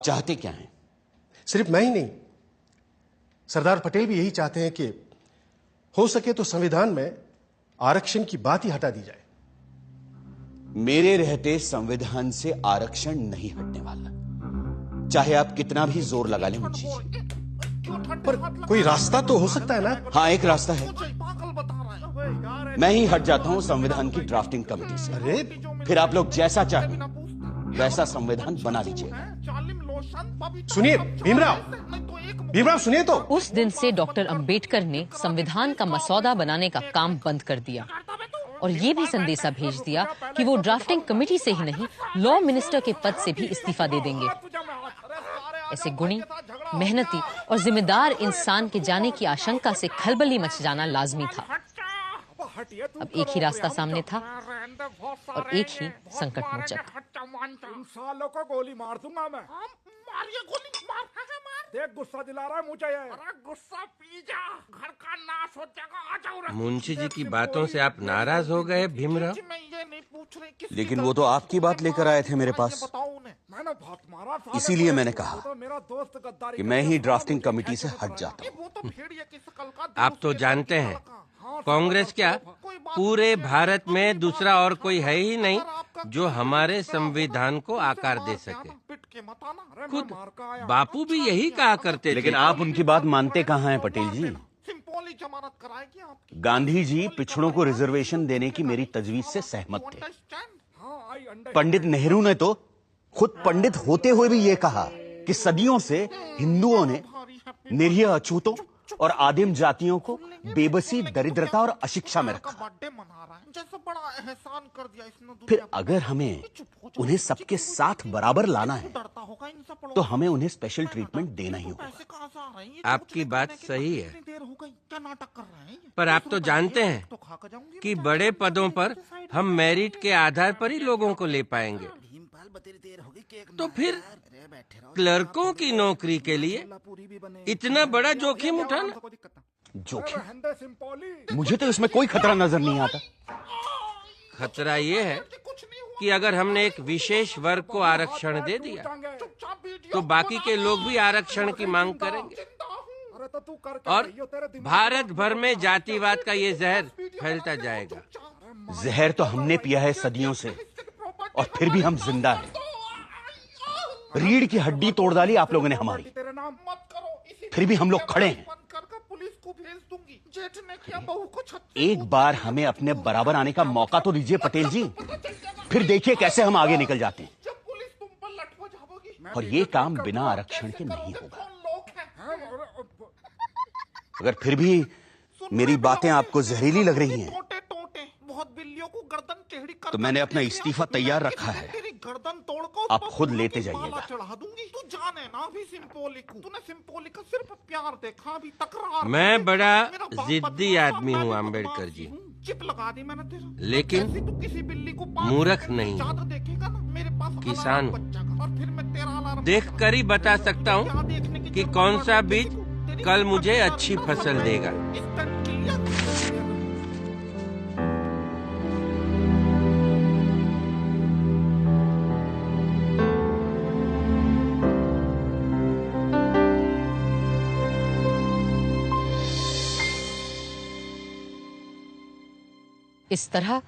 चाहते क्या हैं? सिर्फ मैं ही नहीं, सरदार पटेल भी यही चाहते हैं कि हो सके तो संविधान में आरक्षण की बात ही हटा दी जाए। मेरे रहते संविधान से आरक्षण नहीं हटने वाला, चाहे आप कितना भी जोर लगा लें मुंशी जी। पर कोई रास्ता तो हो सकता है ना? हाँ, एक रास्ता है। मैं ही हट जाता हूं संविधान की ड्राफ्टिंग कमेटी से। अरे फिर आप लोग जैसा चाहें वैसा संविधान बना लीजिएगा। सुनिए भीमराव सुनिए तो। उस दिन से डॉक्टर अंबेडकर ने संविधान का मसौदा बनाने का काम बंद कर दिया और ये भी संदेशा भेज दिया कि वो ड्राफ्टिंग कमेटी से ही नहीं, लॉ मिनिस्टर के पद से भी इस्तीफा दे देंगे। ऐसे गुणी, मेहनती और जिम्मेदार इंसान के जाने की आशंका से खलबली मच जाना लाजमी था। अब एक ही रास्ता सामने था और एक ही संकट मोचक। सालों को गोली मार दूंगा मैं। मारिए गोली, मार देख गुस्सा दिला रहा है मुझे। अरे गुस्सा पी जा, घर का नाश हो जाएगा। आ जाओ। मुंशी जी की बातों से आप नाराज हो गए भीमराव? लेकिन वो तो आपकी बात लेकर आए थे मेरे पास, इसीलिए मैंने कहा कि मैं ही ड्राफ्टिंग कमेटी से हट जाता हूँ। आप तो जानते हैं कांग्रेस क्या, पूरे भारत में दूसरा और कोई है ही नहीं जो हमारे संविधान को आकार दे सके। खुद बापू भी यही कहा करते थे। लेकिन आप उनकी बात मानते कहाँ हैं पटेल जी? गांधी जी पिछड़ों को रिजर्वेशन देने की मेरी तजवीज से सहमत थे। पंडित नेहरू ने तो खुद पंडित होते हुए भी ये कहा कि सदियों से हिंदुओं ने निरीह अछूतों और आदिम जातियों को बेबसी, दरिद्रता और अशिक्षा में रखा। फिर अगर हमें उन्हें सबके साथ बराबर लाना है तो हमें उन्हें स्पेशल ट्रीटमेंट देना ही होगा। आपकी बात सही है, पर आप तो जानते हैं कि बड़े पदों पर हम मेरिट के आधार पर ही लोगों को ले पाएंगे। तो फिर क्लर्कों की नौकरी के लिए इतना बड़ा जोखिम उठाना? जोखिम? मुझे तो इसमें कोई खतरा नजर नहीं आता। खतरा ये है कि अगर हमने एक विशेष वर्ग को आरक्षण दे दिया तो बाकी के लोग भी आरक्षण की मांग करेंगे और भारत भर में जातिवाद का ये जहर फैलता जाएगा। जहर तो हमने पिया है सदियों से और फिर भी हम जिंदा हैं। रीढ़ की हड्डी तोड़ डाली आप लोगों ने हमारी, फिर भी हम लोग खड़े हैं। एक बार हमें अपने बराबर आने का मौका तो दीजिए पटेल जी, फिर देखिए कैसे हम आगे निकल जाते हैं। और ये काम बिना आरक्षण के नहीं होगा। अगर फिर भी मेरी बातें आपको जहरीली लग रही हैं तो मैंने अपना इस्तीफा तैयार रखा है, आप खुद लेते जाइएगा। मैं बड़ा जिद्दी आदमी हूँ अम्बेडकर जी, लेकिन मूर्ख नहीं, किसान हूँ। देख कर ही बता सकता हूँ कि कौन सा बीज कल मुझे अच्छी फसल देगा। इस तरह